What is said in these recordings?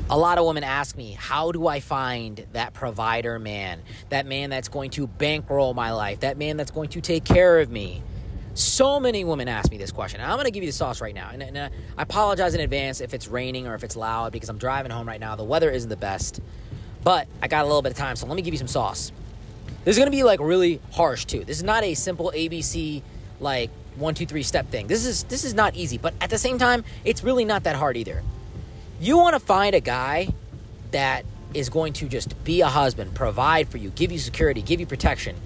A lot of women ask me, how do I find that provider man? That man that's going to bankroll my life. That man that's going to take care of me. So many women ask me this question. And I'm going to give you the sauce right now. And I apologize in advance if it's raining or if it's loud because I'm driving home right now. The weather isn't the best. But I got a little bit of time, so let me give you some sauce. This is going to be like really harsh too. This is not a simple ABC like 1, 2, 3 step thing. This is not easy. But at the same time, it's really not that hard either. You want to find a guy that is going to just be a husband, provide for you, give you security, give you protection.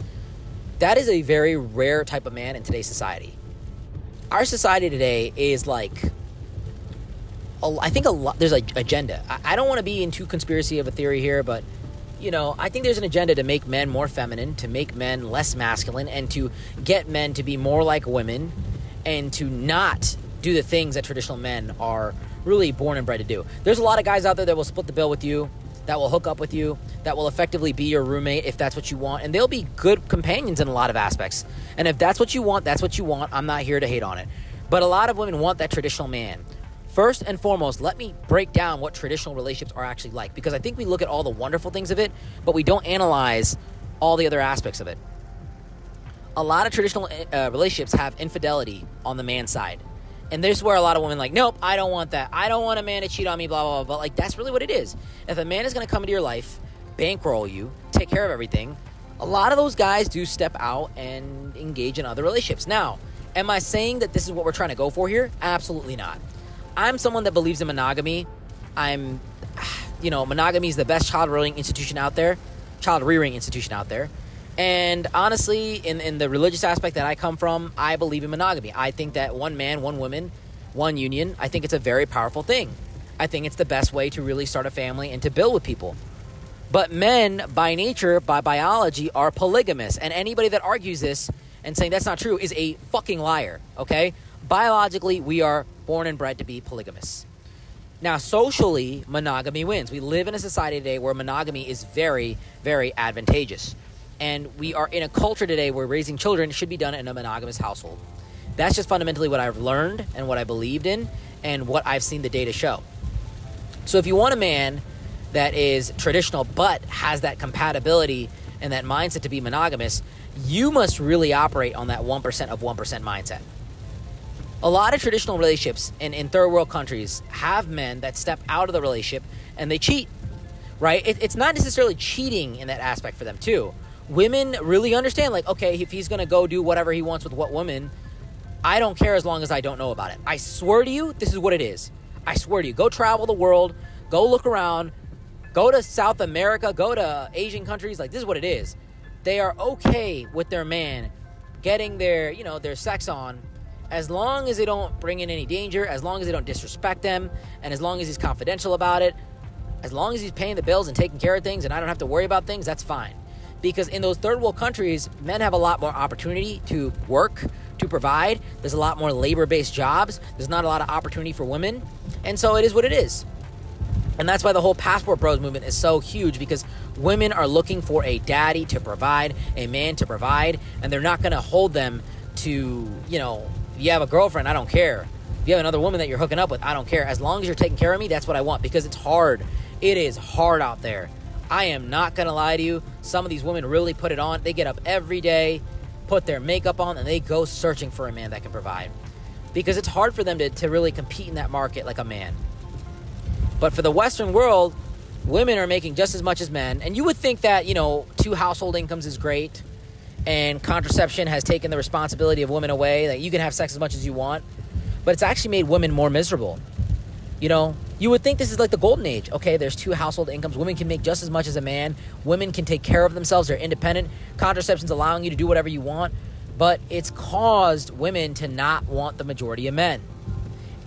That is a very rare type of man in today's society. Our society today is like, I think there's an agenda. I don't want to be into conspiracy of a theory here, but I think there's an agenda to make men more feminine, to make men less masculine, and to get men to be more like women, and to not do the things that traditional men are really born and bred to do. There's a lot of guys out there that will split the bill with you, that will hook up with you, that will effectively be your roommate if that's what you want, and they'll be good companions in a lot of aspects. And if that's what you want, that's what you want. I'm not here to hate on it. But a lot of women want that traditional man. First and foremost, let me break down what traditional relationships are actually like, because I think we look at all the wonderful things of it, but we don't analyze all the other aspects of it. A lot of traditional relationships have infidelity on the man's side. And this is where a lot of women like, nope, I don't want that. I don't want a man to cheat on me, blah, blah, blah. But like, that's really what it is. If a man is going to come into your life, bankroll you, take care of everything, a lot of those guys do step out and engage in other relationships. Now, am I saying that this is what we're trying to go for here? Absolutely not. I'm someone that believes in monogamy. Monogamy is the best child-rearing institution out there. And honestly, in the religious aspect that I come from, I believe in monogamy. I think that one man, one woman, one union, I think it's a very powerful thing. I think it's the best way to really start a family and to build with people. But men, by nature, by biology, are polygamous. And anybody that argues this and saying that's not true is a fucking liar, okay? Biologically, we are born and bred to be polygamous. Now, socially, monogamy wins. We live in a society today where monogamy is very, very advantageous. And we are in a culture today where raising children should be done in a monogamous household. That's just fundamentally what I've learned and what I believed in and what I've seen the data show. So if you want a man that is traditional but has that compatibility and that mindset to be monogamous, you must really operate on that 1% of 1% mindset. A lot of traditional relationships in third world countries have men that step out of the relationship and they cheat, right? It's not necessarily cheating in that aspect for them too. Women really understand, like, okay, if he's going to go do whatever he wants with what woman, I don't care as long as I don't know about it. I swear to you, this is what it is. I swear to you, go travel the world, go look around, go to South America, go to Asian countries. Like, this is what it is. They are okay with their man getting their sex on as long as they don't bring in any danger, as long as they don't disrespect them, and as long as he's confidential about it, as long as he's paying the bills and taking care of things and I don't have to worry about things, that's fine. Because in those third world countries, men have a lot more opportunity to work, to provide. There's a lot more labor-based jobs. There's not a lot of opportunity for women. And so it is what it is. And that's why the whole passport bros movement is so huge, because women are looking for a daddy to provide, a man to provide, and they're not going to hold them to, if you have a girlfriend, I don't care. If you have another woman that you're hooking up with, I don't care. As long as you're taking care of me, that's what I want, because it's hard. It is hard out there. I am not going to lie to you. Some of these women really put it on. They get up every day, put their makeup on, and they go searching for a man that can provide. Because it's hard for them to really compete in that market like a man. But for the Western world, women are making just as much as men. And you would think that, 2 household incomes is great. And contraception has taken the responsibility of women away. That you can have sex as much as you want. But it's actually made women more miserable. You would think this is like the golden age. Okay, there's 2 household incomes. Women can make just as much as a man. Women can take care of themselves. They're independent. Contraception's allowing you to do whatever you want. But it's caused women to not want the majority of men.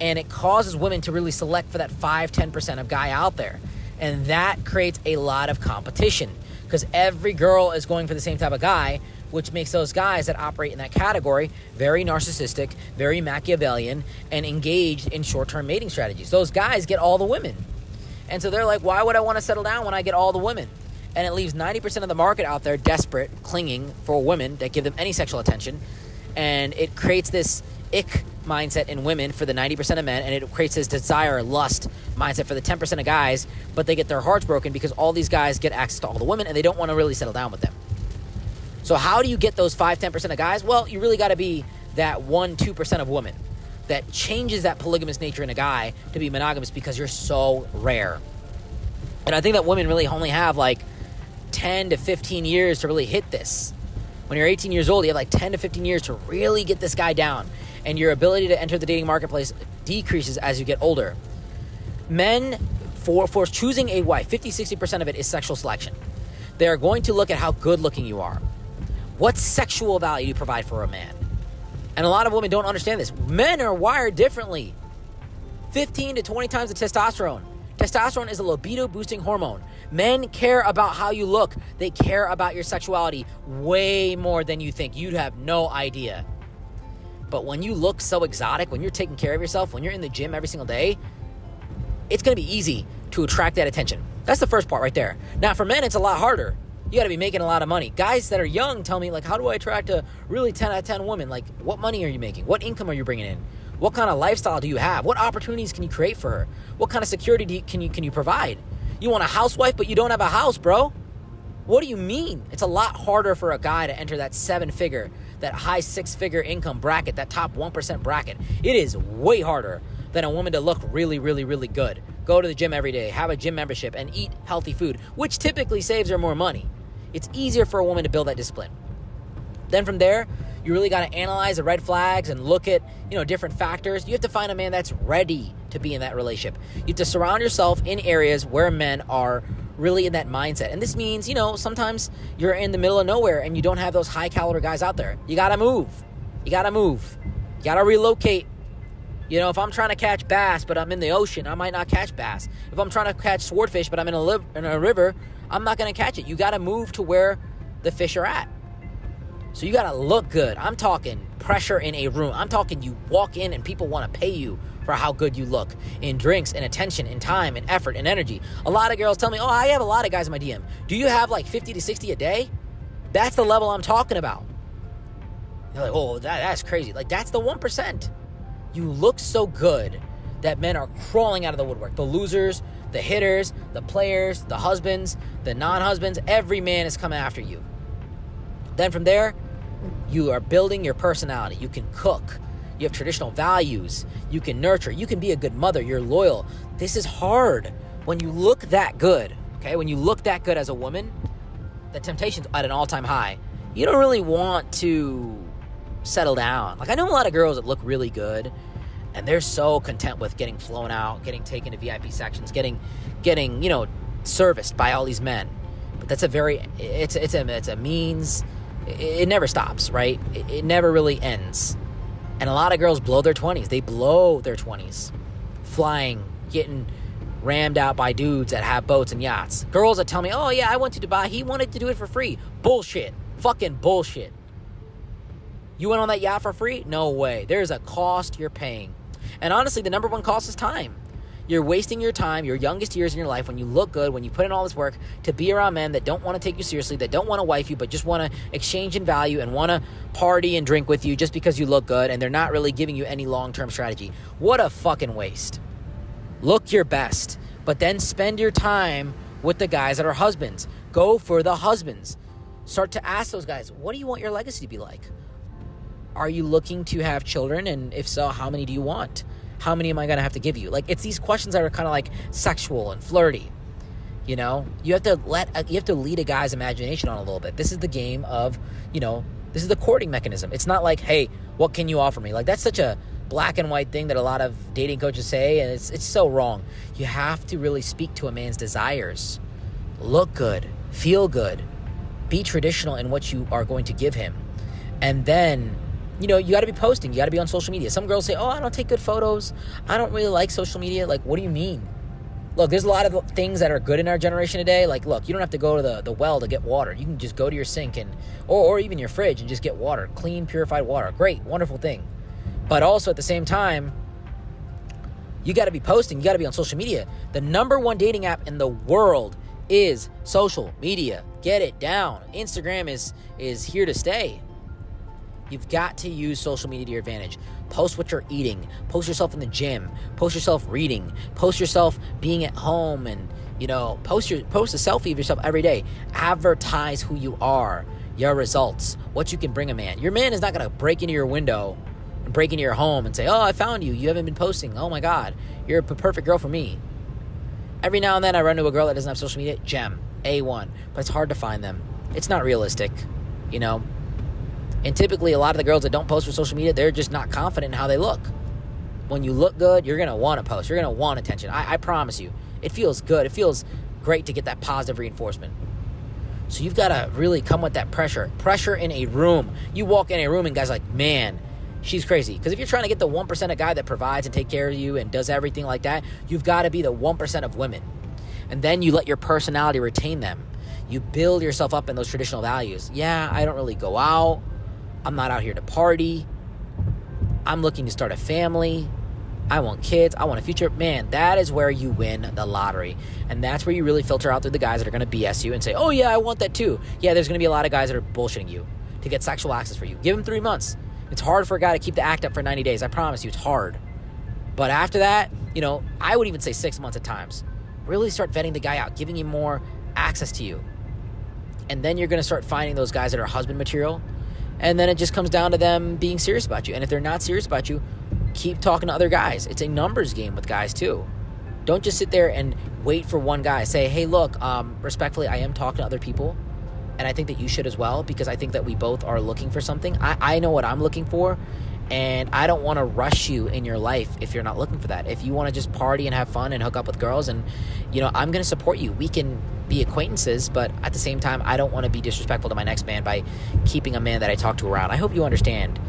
And it causes women to really select for that 5-10% of guy out there. And that creates a lot of competition. Because every girl is going for the same type of guy, which makes those guys that operate in that category very narcissistic, very Machiavellian, and engaged in short-term mating strategies. Those guys get all the women. And so they're like, why would I want to settle down when I get all the women? And it leaves 90% of the market out there desperate, clinging for women that give them any sexual attention. And it creates this ick mindset in women for the 90% of men, and it creates this desire, lust mindset for the 10% of guys, but they get their hearts broken because all these guys get access to all the women and they don't want to really settle down with them. So how do you get those 5-10% of guys? Well, you really got to be that 1-2% of women that changes that polygamous nature in a guy to be monogamous, because you're so rare. And I think that women really only have like 10 to 15 years to really hit this. When you're 18 years old, you have like 10 to 15 years to really get this guy down. And your ability to enter the dating marketplace decreases as you get older. Men, for choosing a wife, 50-60% of it is sexual selection. They're going to look at how good looking you are. What sexual value you provide for a man. And a lot of women don't understand this. Men are wired differently. 15 to 20 times the testosterone. Testosterone is a libido-boosting hormone. Men care about how you look. They care about your sexuality way more than you think. You'd have no idea. But when you look so exotic, when you're taking care of yourself, when you're in the gym every single day, it's going to be easy to attract that attention. That's the first part right there. Now, for men, it's a lot harder. You got to be making a lot of money. Guys that are young tell me, like, how do I attract a really 10 out of 10 woman? Like, what money are you making? What income are you bringing in? What kind of lifestyle do you have? What opportunities can you create for her? What kind of security can you provide? You want a housewife, but you don't have a house, bro? What do you mean? It's a lot harder for a guy to enter that 7-figure, that high 6-figure income bracket, that top 1% bracket. It is way harder than a woman to look really, really, really good. Go to the gym every day, have a gym membership, and eat healthy food, which typically saves her more money. It's easier for a woman to build that discipline. Then from there, you really got to analyze the red flags and look at, different factors. You have to find a man that's ready to be in that relationship. You have to surround yourself in areas where men are really in that mindset. And this means, sometimes you're in the middle of nowhere and you don't have those high caliber guys out there. You got to move. You got to relocate. If I'm trying to catch bass, but I'm in the ocean, I might not catch bass. If I'm trying to catch swordfish, but I'm in a river, I'm not going to catch it. You got to move to where the fish are at. So you got to look good. I'm talking pressure in a room. I'm talking you walk in and people want to pay you for how good you look in drinks and attention and time and effort and energy. A lot of girls tell me, I have a lot of guys in my DM. Do you have like 50 to 60 a day? That's the level I'm talking about. They're like, that's crazy. Like, that's the 1%. You look so good that men are crawling out of the woodwork. The losers, the hitters, the players, the husbands, the non-husbands, every man is coming after you. Then from there, you are building your personality. You can cook. You have traditional values. You can nurture. You can be a good mother. You're loyal. This is hard. When you look that good, okay? When you look that good as a woman, the temptation's at an all-time high. You don't really want to settle down. Like, I know a lot of girls that look really good, and they're so content with getting flown out, getting taken to VIP sections, getting serviced by all these men. But that's it's a means. It never stops, right? It never really ends. And a lot of girls blow their 20s. They blow their 20s. Flying, getting rammed out by dudes that have boats and yachts. Girls that tell me, I went to Dubai. He wanted to do it for free. Bullshit. Fucking bullshit. You went on that yacht for free? No way. There's a cost you're paying. And honestly, the number one cost is time. You're wasting your time, your youngest years in your life, when you look good, when you put in all this work to be around men that don't want to take you seriously, that don't want to wife you, but just want to exchange in value and want to party and drink with you just because you look good, and they're not really giving you any long-term strategy. What a fucking waste. Look your best, but then spend your time with the guys that are husbands. Go for the husbands. Start to ask those guys, what do you want your legacy to be like? Are you looking to have children? And if so, how many do you want? How many am I going to have to give you? Like, it's these questions that are kind of like sexual and flirty. You have to lead a guy's imagination on a little bit. This is the game of, this is the courting mechanism. It's not like, hey, what can you offer me? Like, that's such a black and white thing that a lot of dating coaches say, and it's so wrong. You have to really speak to a man's desires. Look good, feel good, be traditional in what you are going to give him. And then, you got to be posting. You got to be on social media. Some girls say, I don't take good photos. I don't really like social media. Like, what do you mean? Look, there's a lot of things that are good in our generation today. Like, look, you don't have to go to the well to get water. You can just go to your sink or even your fridge and just get water. Clean, purified water. Great, wonderful thing. But also at the same time, you got to be posting. You got to be on social media. The number one dating app in the world is social media. Get it down. Instagram is here to stay. You've got to use social media to your advantage. Post what you're eating. Post yourself in the gym. Post yourself reading. Post yourself being at home, and post a selfie of yourself every day. Advertise who you are, your results, what you can bring a man. Your man is not going to break into your window and break into your home and say, oh, I found you. You haven't been posting. Oh my God, you're a perfect girl for me. Every now and then I run into a girl that doesn't have social media. Gem, A1. But it's hard to find them. It's not realistic, And typically a lot of the girls that don't post for social media, they're just not confident in how they look. When you look good, you're going to want to post. You're going to want attention. I promise you. It feels good. It feels great to get that positive reinforcement. So you've got to really come with that pressure. Pressure in a room. You walk in a room and guys are like, man, she's crazy. Because if you're trying to get the 1% of guy that provides and take care of you and does everything like that, you've got to be the 1% of women. And then you let your personality retain them. You build yourself up in those traditional values. Yeah, I don't really go out. I'm not out here to party. I'm looking to start a family. I want kids. I want a future. Man, that is where you win the lottery. And that's where you really filter out through the guys that are going to BS you and say, oh yeah, I want that too. Yeah, there's going to be a lot of guys that are bullshitting you to get sexual access for you. Give them 3 months. It's hard for a guy to keep the act up for 90 days. I promise you, it's hard. But after that, I would even say 6 months at times. Really start vetting the guy out, giving him more access to you. And then you're going to start finding those guys that are husband material. And then it just comes down to them being serious about you. And if they're not serious about you, keep talking to other guys. It's a numbers game with guys too. Don't just sit there and wait for one guy. Say, hey, look, respectfully, I am talking to other people. And I think that you should as well, because I think that we both are looking for something. I know what I'm looking for. And I don't want to rush you in your life if you're not looking for that. If you want to just party and have fun and hook up with girls, and, I'm going to support you. We can be acquaintances, but at the same time, I don't want to be disrespectful to my next man by keeping a man that I talk to around. I hope you understand.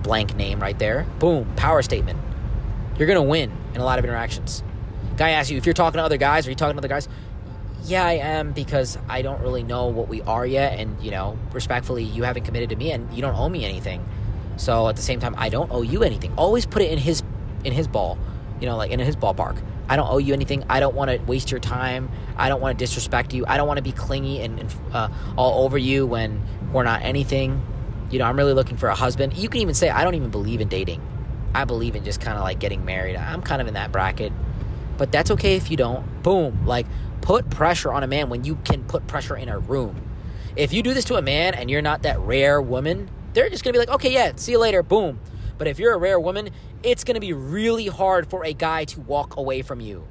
Blank name right there. Boom. Power statement. You're going to win in a lot of interactions. Guy asks you, if you're talking to other guys, are you talking to other guys? Yeah, I am, because I don't really know what we are yet. And, respectfully, you haven't committed to me and you don't owe me anything. So at the same time, I don't owe you anything. Always put it in his ball, like in his ballpark. I don't owe you anything. I don't want to waste your time. I don't want to disrespect you. I don't want to be clingy and all over you when we're not anything. I'm really looking for a husband. You can even say, I don't even believe in dating. I believe in just kind of like getting married. I'm kind of in that bracket. But that's okay if you don't. Boom. Like, put pressure on a man when you can put pressure in a room. If you do this to a man and you're not that rare woman, they're just going to be like, okay, yeah, see you later, boom. But if you're a rare woman, it's going to be really hard for a guy to walk away from you.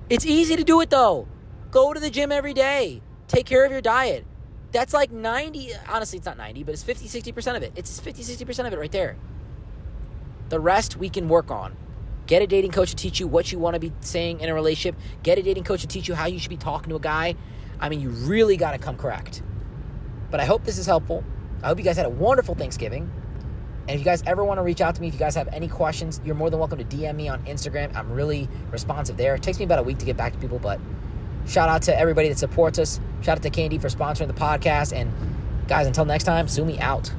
It's easy to do it, though. Go to the gym every day. Take care of your diet. That's like 90, honestly, it's not 90, but it's 50, 60% of it. It's 50, 60% of it right there. The rest we can work on. Get a dating coach to teach you what you want to be saying in a relationship. Get a dating coach to teach you how you should be talking to a guy. I mean, you really got to come correct. But I hope this is helpful. I hope you guys had a wonderful Thanksgiving. And if you guys ever want to reach out to me, if you guys have any questions, you're more than welcome to DM me on Instagram. I'm really responsive there. It takes me about a week to get back to people, but shout out to everybody that supports us. Shout out to Candy for sponsoring the podcast. And guys, until next time, Sumi out.